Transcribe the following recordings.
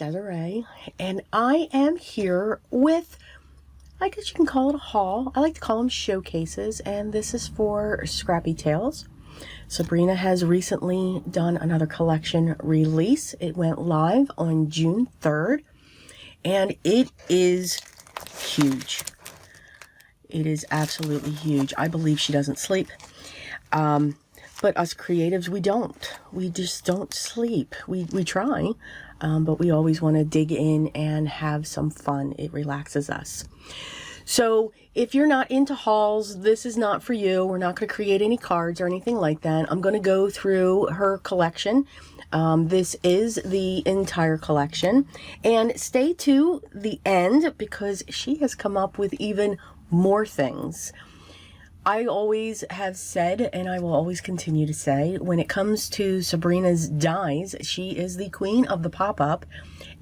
Desiree, and I am here with, I guess you can call it a haul. I like to call them showcases, and this is for Scrappy Tails. Sabrina has recently done another collection release. It went live on June 3rd, and it is huge. It is absolutely huge. I believe she doesn't sleep. But us creatives, we don't. We just don't sleep. We try, but we always want to dig in and have some fun. It relaxes us. So if you're not into hauls, this is not for you. We're not going to create any cards or anything like that. I'm going to go through her collection. This is the entire collection. And stay to the end because she has come up with even more things. I always have said, and I will always continue to say, when it comes to Sabrina's dies, she is the queen of the pop-up,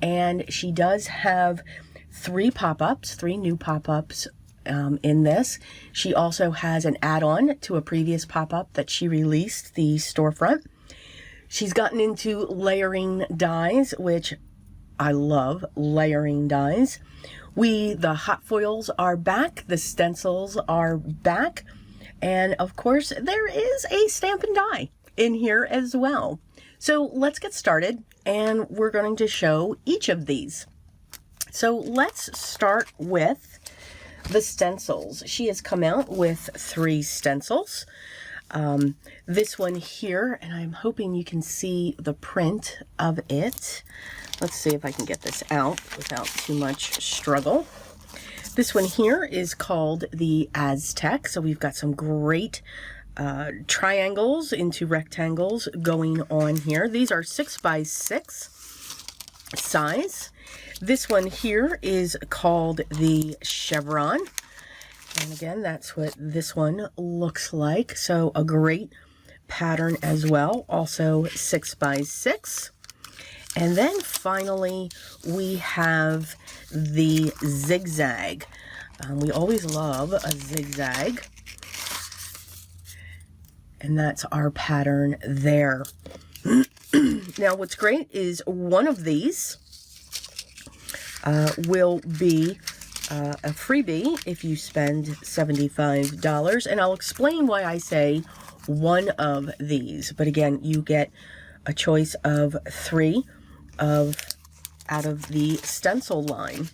and she does have three new pop-ups in this. She also has an add-on to a previous pop-up that she released, the storefront. She's gotten into layering dies, which I love, layering dies. The hot foils are back, the stencils are back, and of course there is a stamp and die in here as well. So let's get started, and we're going to show each of these. So let's start with the stencils. She has come out with 3 stencils. This one here, and I'm hoping you can see the print of it. Let's see if I can get this out without too much struggle. This one here is called the Aztec. So we've got some great triangles into rectangles going on here. These are 6x6 size. This one here is called the Chevron. And again, that's what this one looks like. So a great pattern as well, also 6x6. And then finally, we have the zigzag. We always love a zigzag. And that's our pattern there. Now, what's great is one of these will be a freebie if you spend $75. And I'll explain why I say one of these. But again, you get a choice of 3 out of the stencil line.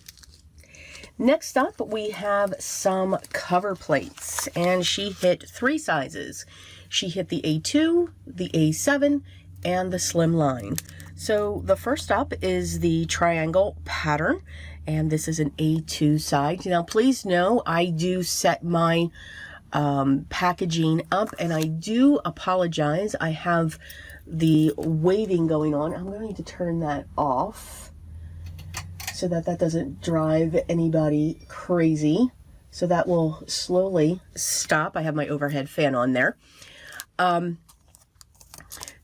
Next up, we have some cover plates, and she hit 3 sizes. She hit the A2, the A7, and the slim line. So the first up is the triangle pattern, and this is an A2 size. Now, please know I do set my packaging up, and I do apologize. I have the waving going on. I'm going to turn that off so that doesn't drive anybody crazy. So that will slowly stop. I have my overhead fan on there.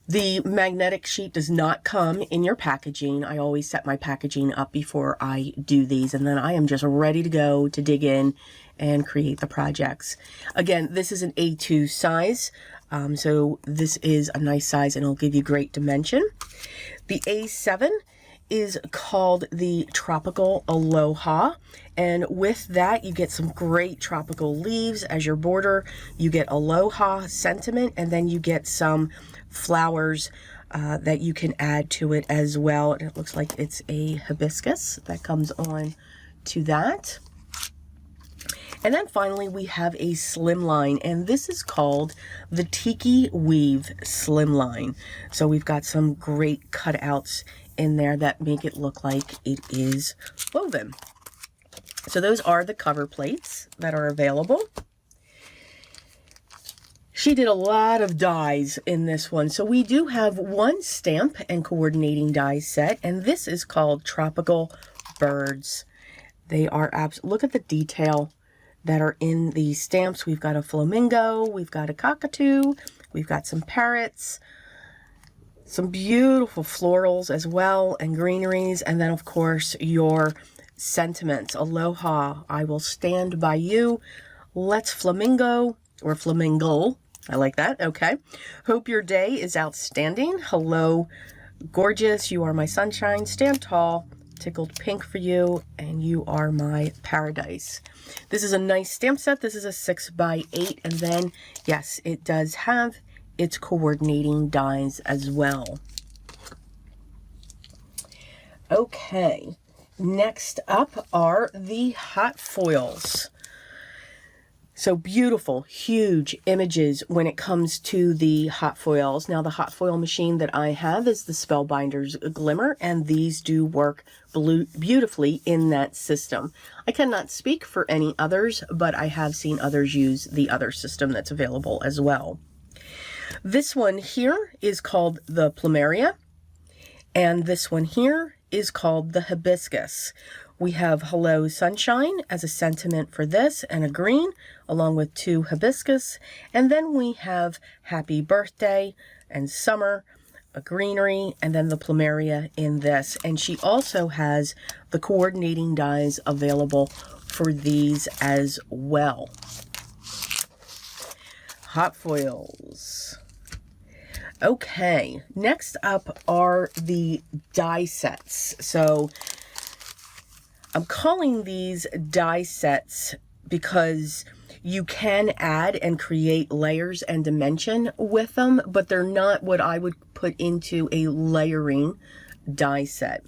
The magnetic sheet does not come in your packaging. I always set my packaging up before I do these, and then I am just ready to go to dig in and create the projects. Again, this is an A2 size, so this is a nice size and it'll give you great dimension. The A7 is called the Tropical Aloha, and with that you get some great tropical leaves as your border. You get Aloha sentiment, and then you get some flowers that you can add to it as well. And it looks like it's a hibiscus that comes on to that. And then finally we have a slim line, and this is called the Tiki Weave Slim Line. So we've got some great cutouts in there that make it look like it is woven. So those are the cover plates that are available. She did a lot of dies in this one. So we do have 1 stamp and coordinating die set, and this is called Tropical Birds. They are look at the detail that are in the stamps. We've got a flamingo, we've got a cockatoo, we've got some parrots, some beautiful florals as well, and greeneries, and then of course your sentiments. Aloha, I will stand by you. Let's flamingo, or flamingo. I like that. Okay. Hope your day is outstanding. Hello gorgeous. You are my sunshine. Stand tall. Tickled pink for you, and you are my paradise. This is a nice stamp set. This is a 6x8, and then yes, it does have its coordinating dies as well. Okay, next up are the hot foils. So beautiful, huge images when it comes to the hot foils. Now the hot foil machine that I have is the Spellbinder's Glimmer, and these do work beautifully in that system. I cannot speak for any others, but I have seen others use the other system that's available as well. This one here is called the Plumeria, and this one here is called the Hibiscus. We have Hello Sunshine as a sentiment for this, and a green, along with 2 hibiscus. And then we have Happy Birthday and Summer, a greenery, and then the Plumeria in this. And she also has the coordinating dies available for these as well. Hot foils. Okay, next up are the die sets. So I'm calling these die sets because you can add and create layers and dimension with them, but they're not what I would put into a layering die set.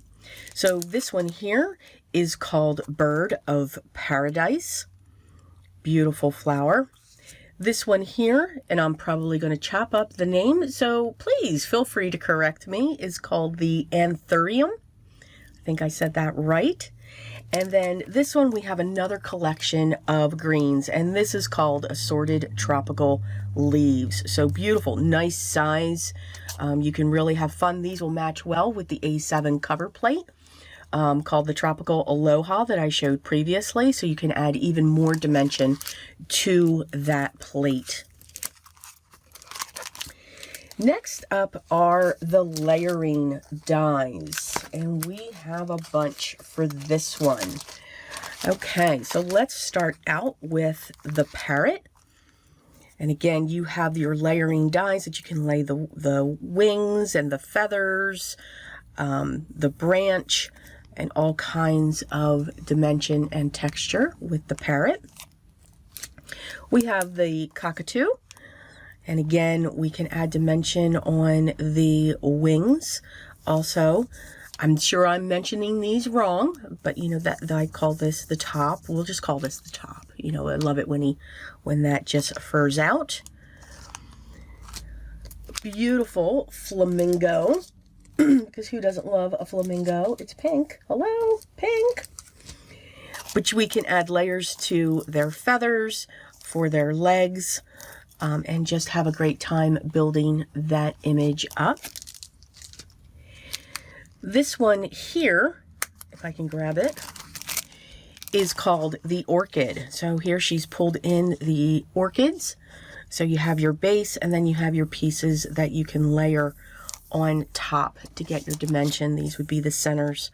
So this one here is called Bird of Paradise. Beautiful flower. This one here, and I'm probably going to chop up the name, so please feel free to correct me, is called the Anthurium. I think I said that right. And then this one, we have another collection of greens, and this is called Assorted Tropical Leaves. So beautiful, nice size. You can really have fun. These will match well with the A7 cover plate called the Tropical Aloha that I showed previously. So you can add even more dimension to that plate. Next up are the layering dies, and we have a bunch for this one. Okay, so let's start out with the parrot. And again, you have your layering dies that you can lay the wings and the feathers, the branch, and all kinds of dimension and texture with the parrot. We have the cockatoo. And again, we can add dimension on the wings. Also, I'm sure I'm mentioning these wrong, but you know that I call this the top. We'll just call this the top. You know, I love it when that just furs out. Beautiful flamingo, because who doesn't love a flamingo? It's pink. Hello, pink. Which we can add layers to their feathers, for their legs. And just have a great time building that image up. This one here, if I can grab it, is called the Orchid. So here she's pulled in the orchids. So you have your base, and then you have your pieces that you can layer on top to get your dimension. These would be the centers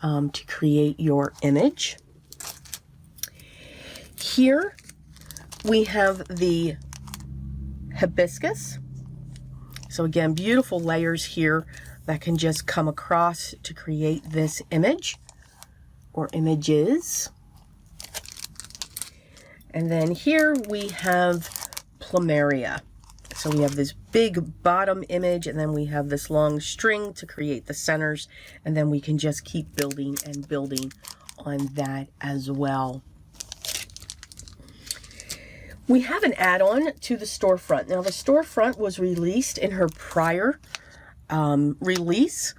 to create your image. Here we have the Hibiscus. So again, beautiful layers here that can just come across to create this image or images. And then here we have Plumeria. So we have this big bottom image, and then we have this long string to create the centers, and then we can just keep building and building on that as well. We have an add-on to the storefront. Now the storefront was released in her prior release,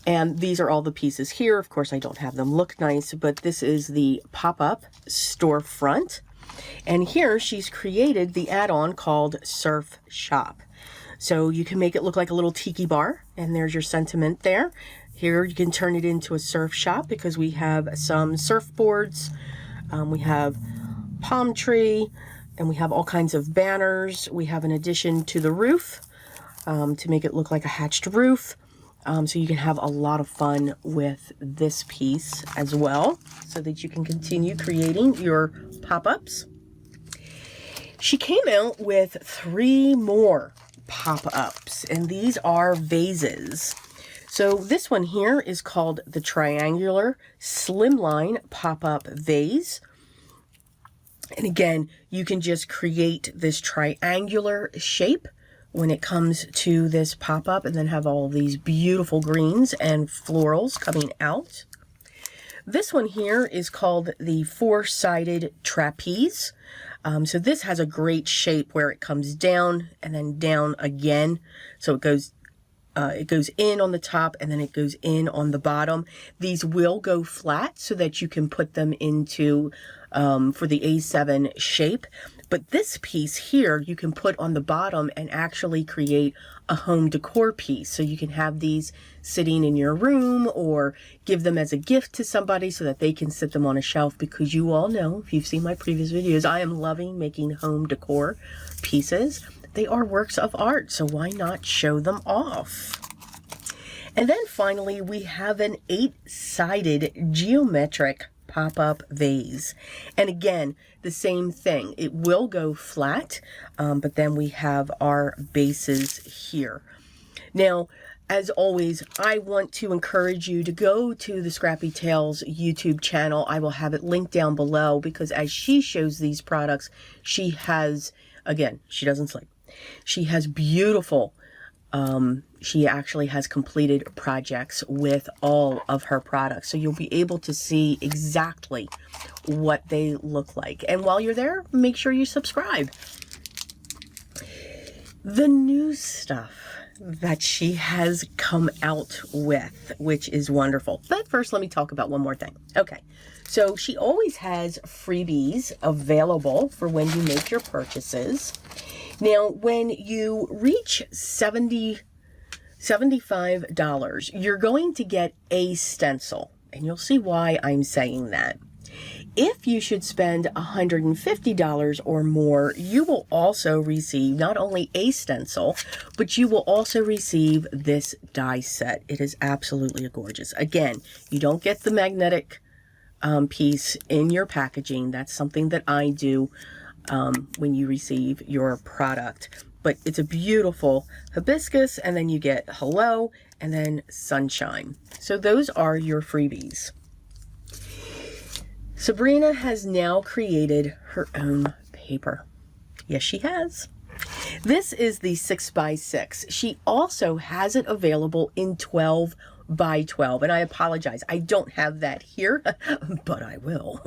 and these are all the pieces here. Of course, I don't have them look nice, but this is the pop-up storefront. And here she's created the add-on called Surf Shop. So you can make it look like a little tiki bar, and there's your sentiment there. Here you can turn it into a surf shop because we have some surfboards, we have palm tree, and we have all kinds of banners. We have an addition to the roof to make it look like a hatched roof. So you can have a lot of fun with this piece as well, so that you can continue creating your pop-ups. She came out with 3 more pop-ups, and these are vases. So this one here is called the Triangular Slimline Pop-Up Vase. And again, you can just create this triangular shape when it comes to this pop-up and then have all these beautiful greens and florals coming out. This one here is called the Four-Sided Trapeze. So this has a great shape where it comes down and then down again. So it goes in on the top and then it goes in on the bottom. These will go flat so that you can put them into for the A7 shape. But this piece here you can put on the bottom and actually create a home decor piece. So you can have these sitting in your room or give them as a gift to somebody so that they can sit them on a shelf, because you all know, if you've seen my previous videos, I am loving making home decor pieces. They are works of art, so why not show them off? And then finally, we have an 8-sided geometric pop-up vase. And again, the same thing. It will go flat, but then we have our bases here. Now, as always, I want to encourage you to go to the Scrappy Tails YouTube channel. I will have it linked down below, because as she shows these products, she has, again, she doesn't sleep. She has beautiful, she actually has completed projects with all of her products. So you'll be able to see exactly what they look like. And while you're there, make sure you subscribe. The new stuff that she has come out with, which is wonderful. But first, let me talk about one more thing. Okay, so she always has freebies available for when you make your purchases. Now, when you reach $75, you're going to get a stencil, and you'll see why I'm saying that. If you should spend $150 or more, you will also receive not only a stencil, but you will also receive this die set. It is absolutely gorgeous. Again, you don't get the magnetic piece in your packaging. That's something that I do when you receive your product. But it's a beautiful hibiscus, and then you get hello and then sunshine. So those are your freebies. Sabrina has now created her own paper. Yes, she has. This is the 6x6. She also has it available in 12x12. And I apologize, I don't have that here, but I will.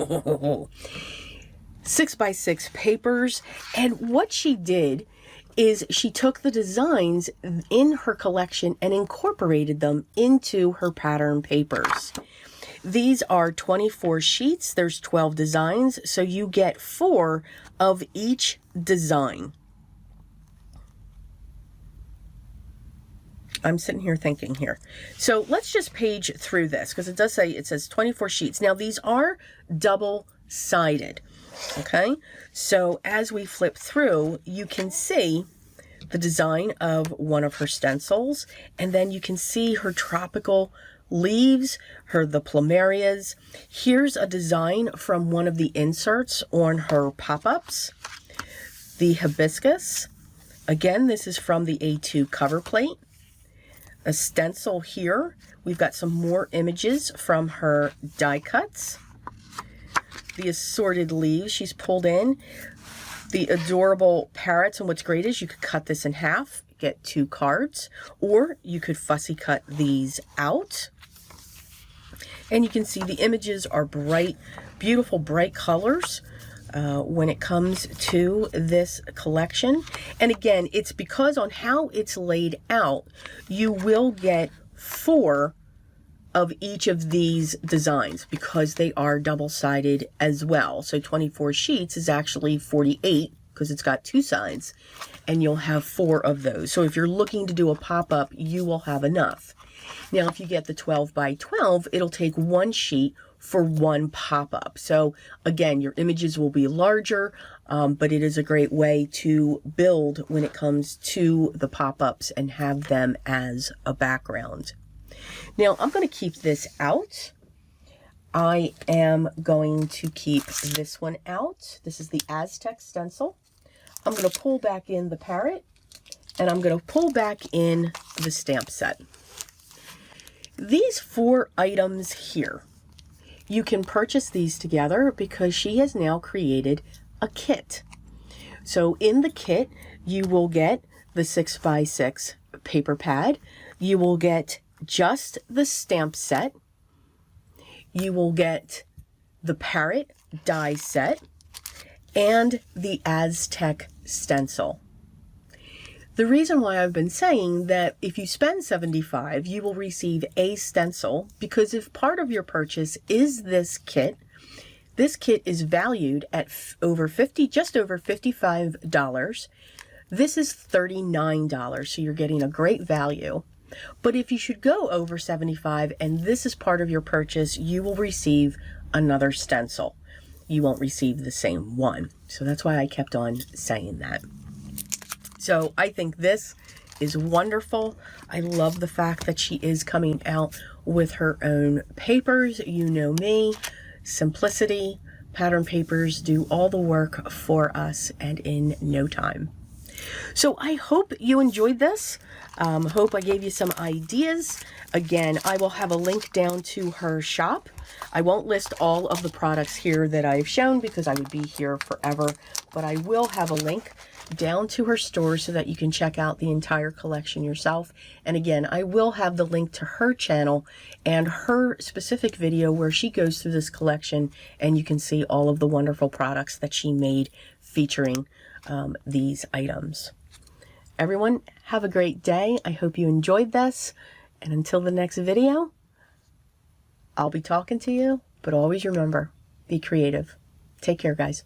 6x6 papers. And what she did is she took the designs in her collection and incorporated them into her pattern papers. These are 24 sheets. There's 12 designs, so you get 4 of each design. I'm sitting here thinking here. So let's just page through this, because it does say, it says 24 sheets. Now these are double-sided, okay? So as we flip through, you can see the design of one of her stencils, and then you can see her tropical leaves, the plumerias. Here's a design from one of the inserts on her pop-ups. The hibiscus. Again, this is from the A2 cover plate. A stencil here. We've got some more images from her die cuts. The assorted leaves she's pulled in. The adorable parrots, and what's great is you could cut this in half, get 2 cards, or you could fussy cut these out. And you can see the images are bright, beautiful, bright colors when it comes to this collection. And again, it's because on how it's laid out, you will get 4 of each of these designs because they are double-sided as well. So 24 sheets is actually 48 because it's got 2 sides, and you'll have 4 of those. So if you're looking to do a pop-up, you will have enough. Now, if you get the 12x12, it'll take 1 sheet for 1 pop-up. So again, your images will be larger, but it is a great way to build when it comes to the pop-ups and have them as a background. Now, I'm going to keep this out. I am going to keep this one out. This is the Aztec stencil. I'm going to pull back in the parrot, and I'm going to pull back in the stamp set. these 4 items here, you can purchase these together because she has now created a kit. So in the kit, you will get the 6x6 paper pad. You will get just the stamp set. You will get the parrot die set and the Aztec stencil. The reason why I've been saying that if you spend $75, you will receive a stencil, because if part of your purchase is this kit is valued at just over $55. This is $39, so you're getting a great value. But if you should go over $75 and this is part of your purchase, you will receive another stencil. You won't receive the same one. So that's why I kept on saying that. So I think this is wonderful. I love the fact that she is coming out with her own papers. You know me, simplicity, pattern papers do all the work for us and in no time. So I hope you enjoyed this. Hope I gave you some ideas. Again, I will have a link down to her shop. I won't list all of the products here that I've shown because I would be here forever, but I will have a link down to her store so that you can check out the entire collection yourself. And again, I will have the link to her channel and her specific video where she goes through this collection and you can see all of the wonderful products that she made featuring these items. Everyone, have a great day. I hope you enjoyed this. And until the next video, I'll be talking to you, but always remember, be creative. Take care, guys.